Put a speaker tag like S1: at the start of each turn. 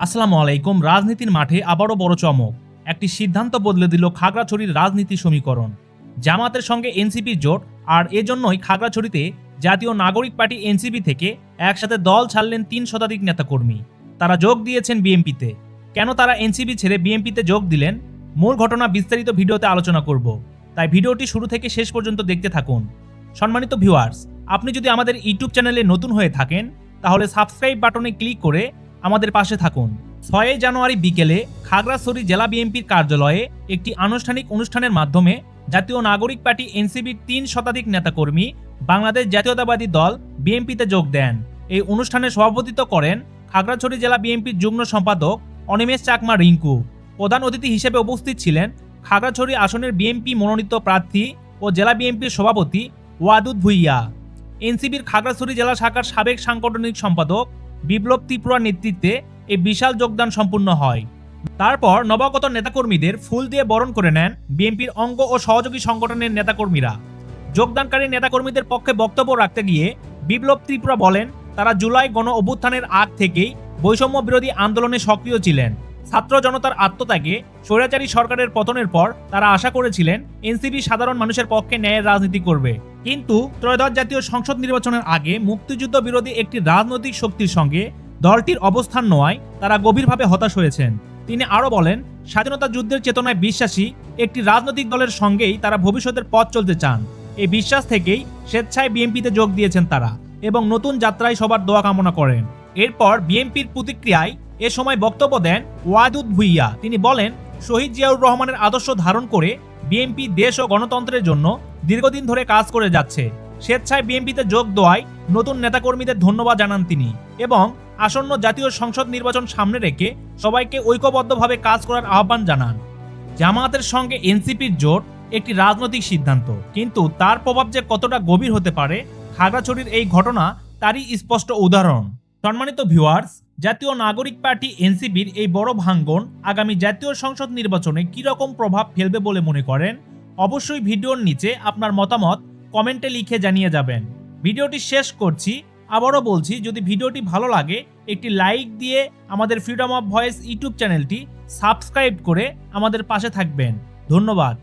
S1: আসসালামু আলাইকুম। রাজনীতির মাঠে আবারও বড় চমক। একটি সিদ্ধান্ত বদলে দিল খাগড়াছড়ির রাজনীতি সমীকরণ। জামাতের সঙ্গে এনসিপির জোট, আর এজন্যই খাগড়াছড়িতে জাতীয় নাগরিক পার্টি এনসিপি থেকে একসাথে দল ছাড়লেন ৩ শতাধিক নেতাকর্মী। তারা যোগ দিয়েছেন বিএনপিতে। কেন তারা এনসিপি ছেড়ে বিএনপিতে যোগ দিলেন, মূল ঘটনা বিস্তারিত ভিডিওতে আলোচনা করব। তাই ভিডিওটি শুরু থেকে শেষ পর্যন্ত দেখতে থাকুন। সম্মানিত ভিউয়ার্স, আপনি যদি আমাদের ইউটিউব চ্যানেলে নতুন হয়ে থাকেন তাহলে সাবস্ক্রাইব বাটনে ক্লিক করে আমাদের পাশে থাকুন। ৬ জানুয়ারি বিকেলে খাগড়াছড়ি জেলা বিএনপির কার্যালয়ে একটি আনুষ্ঠানিক অনুষ্ঠানের মাধ্যমে জাতীয় নাগরিক পার্টি এনসিপির ৩ শতাধিক নেতাকর্মী বাংলাদেশ জাতীয়তাবাদী দল বিএনপিতে যোগ দেন। এই অনুষ্ঠানে সভাপতিত্ব করেন খাগড়াছড়ি জেলা বিএনপির যুগ্ম সম্পাদক অনিমেষ চাকমা রিঙ্কু। প্রধান অতিথি হিসেবে উপস্থিত ছিলেন খাগড়াছড়ি আসনের বিএনপি মনোনীত প্রার্থী ও জেলা বিএনপির সভাপতি ওয়াদুদ ভুইয়া। এনসিপির খাগড়াছড়ি জেলা শাখার সাবেক সাংগঠনিক সম্পাদক বিপ্লব ত্রিপুরার নেতৃত্বে এই বিশাল যোগদান সম্পূর্ণ হয়। তারপর নবাগত নেতাকর্মীদের ফুল দিয়ে বরণ করে নেন বিএনপির অঙ্গ ও সহযোগী সংগঠনের নেতাকর্মীরা। যোগদানকারী নেতাকর্মীদের পক্ষে বক্তব্য রাখতে গিয়ে বিপ্লব ত্রিপুরা বলেন, তারা জুলাই গণ অভ্যুত্থানের আগ থেকেই বৈষম্য বিরোধী আন্দোলনে সক্রিয় ছিলেন। ছাত্র জনতার আত্মত্যাগে স্বৈরাচারী সরকারের পতনের পর তারা আশা করেছিলেন এনসিপি সাধারণ মানুষের পক্ষে ন্যায়ের রাজনীতি করবে। কিন্তু ত্রয়োদশ জাতীয় সংসদ নির্বাচনের আগে মুক্তিযুদ্ধ বিরোধী একটি রাজনৈতিক শক্তির সঙ্গে দলটির অবস্থান নেওয়ায় তারা গভীরভাবে হতাশ হয়েছেন। তিনি আরও বলেন, স্বাধীনতা যুদ্ধের চেতনায় বিশ্বাসী একটি রাজনৈতিক দলের সঙ্গেই তারা ভবিষ্যতের পথ চলতে চান। এই বিশ্বাস থেকেই স্বেচ্ছায় বিএনপিতে যোগ দিয়েছেন তারা এবং নতুন যাত্রায় সবার দোয়া কামনা করেন। এরপর বিএনপির প্রতিক্রিয়ায় এ সময় বক্তব্য দেন ওয়াদুদ ভুইয়া। তিনি বলেন, শহীদ জিয়াউর রহমানের আদর্শ ধারণ করে বিএনপি দেশ ও গণতন্ত্রের জন্য দীর্ঘদিন ধরে কাজ করে যাচ্ছে। স্বেচ্ছায় বিএনপিতে যোগ দেওয়ায় নতুন নেতাকর্মীদের ধন্যবাদ জানান তিনি এবং আসন্ন জাতীয় সংসদ নির্বাচন সামনে রেখে সবাইকে ঐক্যবদ্ধভাবে কাজ করার আহ্বান জানান। জামায়াতের সঙ্গে এনসিপির জোট একটি রাজনৈতিক সিদ্ধান্ত, কিন্তু তার প্রভাব যে কতটা গভীর হতে পারে খাগড়াছড়ির এই ঘটনা তারই স্পষ্ট উদাহরণ। সম্মানিত ভিউয়ার্স, জাতীয় নাগরিক পার্টি এনসিপির এই বড় ভাঙ্গন আগামী জাতীয় সংসদ নির্বাচনে কি রকম প্রভাব ফেলবে বলে মনে করেন, অবশ্যই ভিডিওর নিচে আপনার মতামত কমেন্টে লিখে জানিয়ে যাবেন। ভিডিওটি শেষ করছি। আবারও বলছি, যদি ভিডিওটি ভালো লাগে একটি লাইক দিয়ে আমাদের ফ্রিডম অফ ভয়েস ইউটিউব চ্যানেলটি সাবস্ক্রাইব করে আমাদের পাশে থাকবেন। ধন্যবাদ।